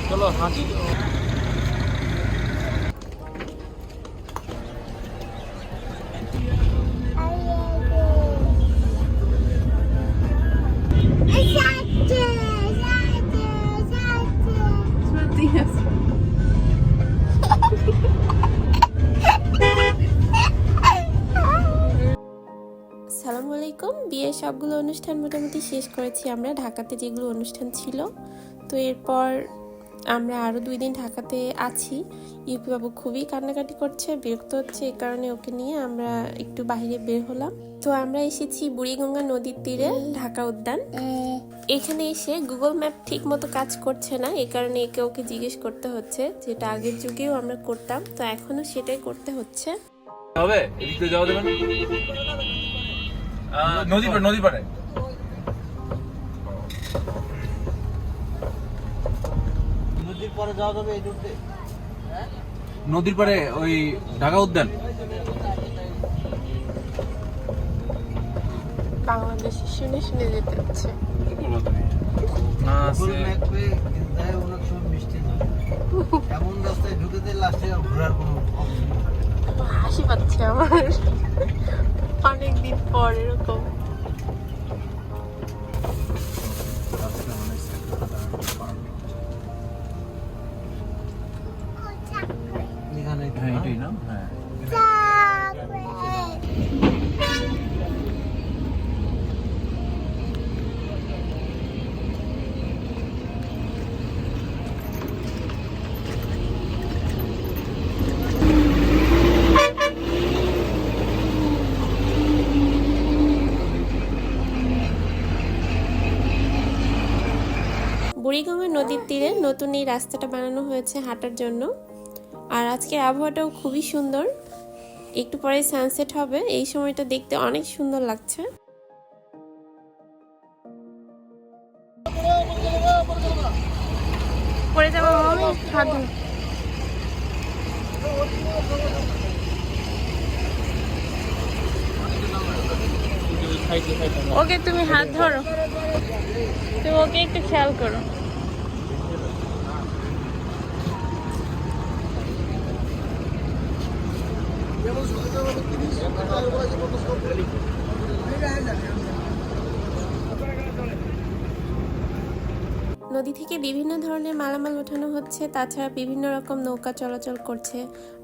চলো হাঁটি। আসসালামু আলাইকুম। বিয়ের সবগুলো অনুষ্ঠান মোটামুটি শেষ করেছি আমরা, ঢাকাতে যেগুলো অনুষ্ঠান ছিল। তো এরপর আমরা আরও 2 দিন ঢাকাতে আছি। ইউপি বাবু খুবই কান্নাকাটি করছে, বিরক্ত হচ্ছে, এই কারণে ওকে নিয়ে আমরা একটু বাইরে বের হলাম। তো আমরা এসেছি বুড়িগঙ্গা নদীর তীরে ঢাকা উদ্যান। এখানে এসে গুগল ম্যাপ ঠিক মতো কাজ করছে না, এই কারণে একে ওকে জিজ্ঞেস করতে হচ্ছে, যেটা আগের যুগেও আমরা করতাম, তো এখনো সেটাই করতে হচ্ছে। হবে এদিকে যাওয়া যাবে না, নদী পাড়ে নদীর পরে যাওয়া যাবে এই রুটে, নদীর পাড়ে ওই ঢাকা উদ্যান। বাংলাদেশ শুনে শুনে যেতে হচ্ছে। না ফুল ম্যাপে যায় অনেক সময় মিষ্টি নয়, এমন রাস্তায় ঢুকেতে লাস্টে ঘোরার কোনো অপশন থাকে না। হাসি পাচ্ছে আমার, অনেকদিন পর এরকম। এখানে হ্যাঁ এটাই না, হ্যাঁ বুড়িগঙ্গা নদীর তীরে নতুন এই রাস্তাটা বানানো হয়েছে হাঁটার জন্য। আর আজকের আবহাওয়াটাও খুবই সুন্দর, একটু পরে সানসেট হবে, এই সময়টা দেখতে অনেক সুন্দর লাগছে। পরে যাবো ওকে, তুমি হাত ধরো, তুমি ওকে একটু খেয়াল করো। নদী থেকে বিভিন্ন ধরনের মালামাল ওঠানো হচ্ছে, তাছাড়া বিভিন্ন রকম নৌকা চলাচল করছে।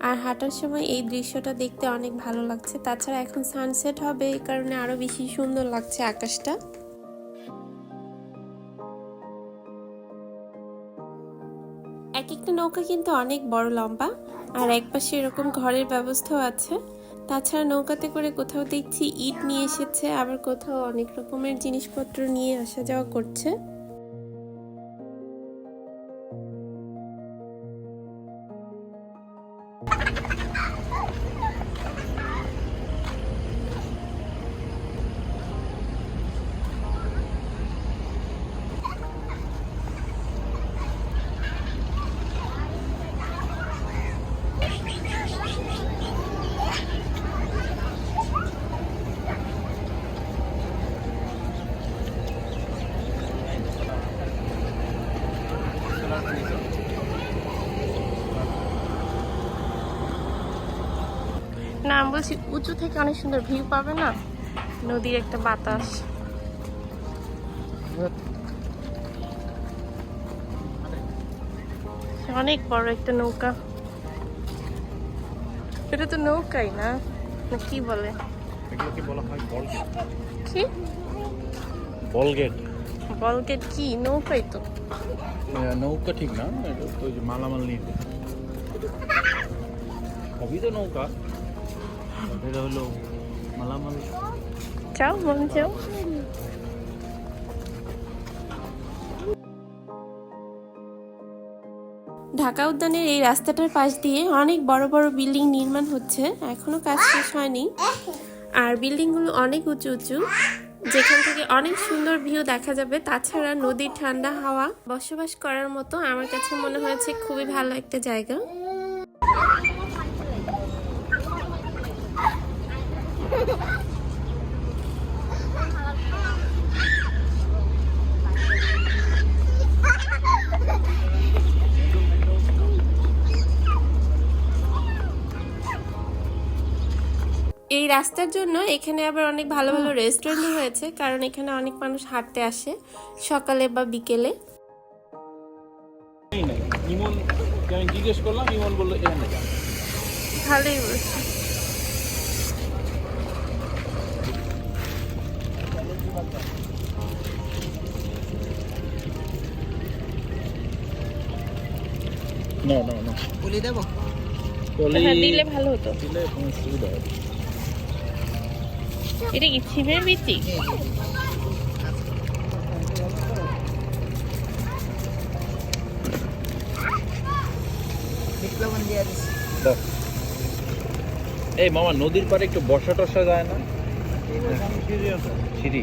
আর হাঁটার সময় এই দৃশ্যটা দেখতে অনেক ভালো লাগছে। তাছাড়া এখন সানসেট হবে, এই কারণে আরো বেশি সুন্দর লাগছে আকাশটা। এক একটা নৌকা কিন্তু অনেক বড় লম্বা, আর একপাশে এরকম ঘরের ব্যবস্থাও আছে। তাছাড়া নৌকাতে করে কোথাও দেখছি ইট নিয়ে এসেছে, আবার কোথাও অনেক রকমের জিনিসপত্র নিয়ে আসা যাওয়া করছে। না, আমি বলছি উঁচু থেকে অনেক সুন্দর ভিউ পাবে না, নদীর একটা বাতাস। অনেক বড় একটা নৌকা, এটা তো নৌকাই না, কি বলে, এগুলোকে বলা হয় বলগেট। কি বলগেট? বলগেট কি? নৌকাই তো। নৌকা ঠিক না, এটা তো যে মালামাল নিয়ে সবই তো নৌকা, এটা হলো মালামাল। যাও মন যাও। ঢাকা উদ্যানের এই রাস্তাটার পাশ দিয়ে অনেক বড় বড় বিল্ডিং নির্মাণ হচ্ছে, এখনো কাজ শেষ হয়নি। আর বিল্ডিংগুলো অনেক উঁচু উঁচু, যেখান থেকে অনেক সুন্দর ভিউ দেখা যাবে। তাছাড়া নদীর ঠান্ডা হাওয়া, বসবাস করার মতো আমার কাছে মনে হয়েছে খুবই ভালো একটা জায়গা। এই রাস্তার জন্য এখানে আবার অনেক ভালো ভালো রেস্টুরেন্ট হয়েছে, কারণ এখানে অনেক মানুষ হাঁটতে আসে সকালে বা বিকেলে। ইমন আমি জিজ্ঞেস করলাম, ইমন বললো এখানে যা। ভালোই বলছে। না না না, বলি দেবো হ্যাঁ, দিলে ভালো হতো। দিলে কোনো সুবিধা হবে। এটা কি ছিমের বিচি? লবণ দিয়ে দিচ্ছি। দাও। এই মামা, নদীর পাড়ে একটু বসা টসা যায় না? সিঁড়ি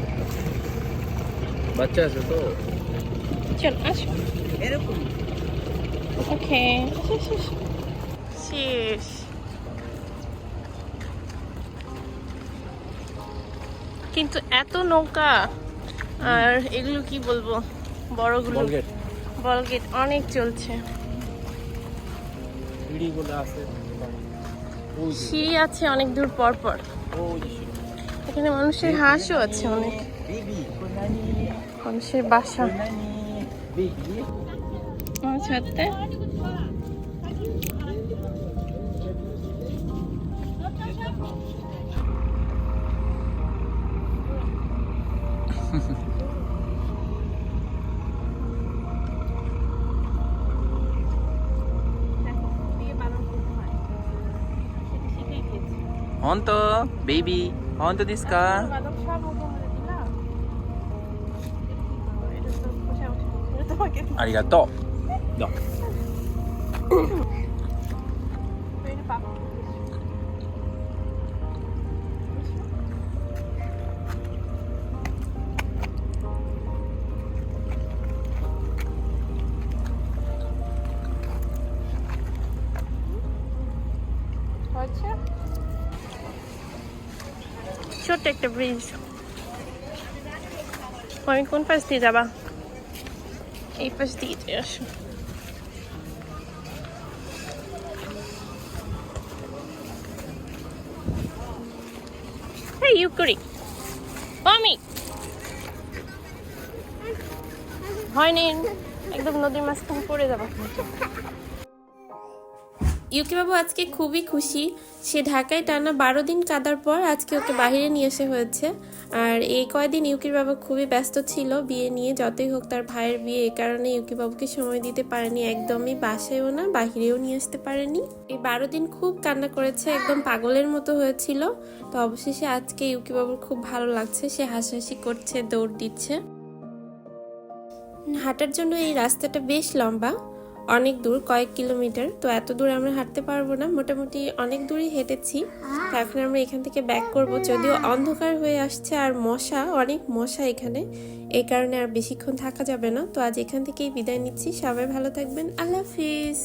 বাচ্চা আছে তো। চল আসো। এরকম ওকে, শেষ। কিন্তু এত নৌকা, আর এগুলো কি বলবো, বড়গুলো বলগেট বলগেট অনেক চলছে। সিঁড়ি বলে আছে। সিঁড়ি আছে অনেক দূর পর পর। এখানে মানুষের হাঁসও আছে অনেক, মানুষের বাসা। ছাড়তে হন্ত বেবি, হন্ত দিস্কা। আরিগাতো। দাও। ছোট্ট একটা ব্রিজ। আমি কোন পাশ দিয়ে যাবা? এই পাশ দিয়ে আসো। এই ইউকরি আমি হয়নি, একদম নদীর মাঝখানে পড়ে যাবো। ইউকি বাবু আজকে খুবই খুশি। সে ঢাকায় টানা 12 দিন কাদার পর আজকে ওকে বাইরে নিয়ে এসে হয়েছে। আর এই কয়দিন ইউকির বাবা খুবই ব্যস্ত ছিল বিয়ে নিয়ে, যতই হোক তার ভাইয়ের বিয়ে, এই কারণে ইউকি বাবুকে সময় দিতে পারেনি একদমই, বাসায়ও না বাহিরেও নিয়ে আসতে পারেনি। এই 12 দিন খুব কান্না করেছে, একদম পাগলের মতো হয়েছিল। তো অবশেষে আজকে ইউকি বাবুর খুব ভালো লাগছে, সে হাসাহাসি করছে, দৌড় দিচ্ছে। হাঁটার জন্য এই রাস্তাটা বেশ লম্বা, অনেক দূর, কয়েক কিলোমিটার। তো এত দূর আমরা হাঁটতে পারবো না, মোটামুটি অনেক দূরই হেঁটেছি। তো এখন আমরা এখান থেকে ব্যাক করব, যদিও অন্ধকার হয়ে আসছে আর মশা, অনেক মশা এখানে, এই কারণে আর বেশিক্ষণ থাকা যাবে না। তো আজ এখান থেকেই বিদায় নিচ্ছি, সবাই ভালো থাকবেন, আল্লাহ হাফিজ।